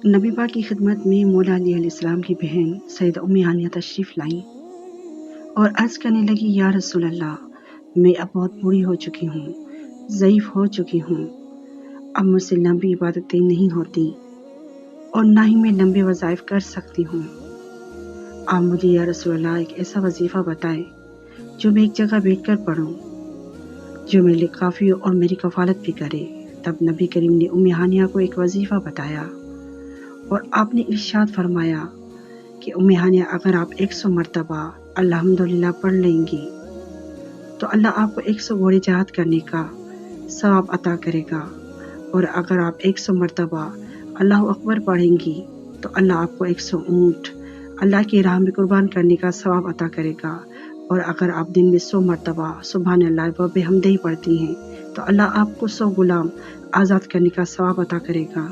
نبی پاک کی خدمت میں مولا علی علیہ السلام کی بہن سیدہ ام ہانیہ تشریف لائیں اور عرض کرنے لگی، یا رسول اللہ، میں اب بہت بوڑھی ہو چکی ہوں، ضعیف ہو چکی ہوں، اب مجھ سے لمبی عبادتیں نہیں ہوتی اور نہ ہی میں لمبے وظائف کر سکتی ہوں۔ آپ مجھے یا رسول اللہ ایک ایسا وظیفہ بتائیں جو میں ایک جگہ بیٹھ کر پڑھوں، جو میرے لیے کافی اور میری کفالت بھی کرے۔ تب نبی کریم نے ام ہانیہ کو ایک وظیفہ بتایا اور آپ نے ارشاد فرمایا کہ ام ہانیہ، اگر آپ 100 مرتبہ الحمدللہ پڑھ لیں گی تو اللہ آپ کو 100 گھوڑے جہاد کرنے کا ثواب عطا کرے گا، اور اگر آپ 100 مرتبہ اللہ اکبر پڑھیں گی تو اللہ آپ کو 100 اونٹ اللہ کی راہ میں قربان کرنے کا ثواب عطا کرے گا، اور اگر آپ دن میں 100 مرتبہ سبحان اللہ و بحمدہ پڑھتی ہیں تو اللہ آپ کو 100 غلام آزاد کرنے کا ثواب عطا کرے گا۔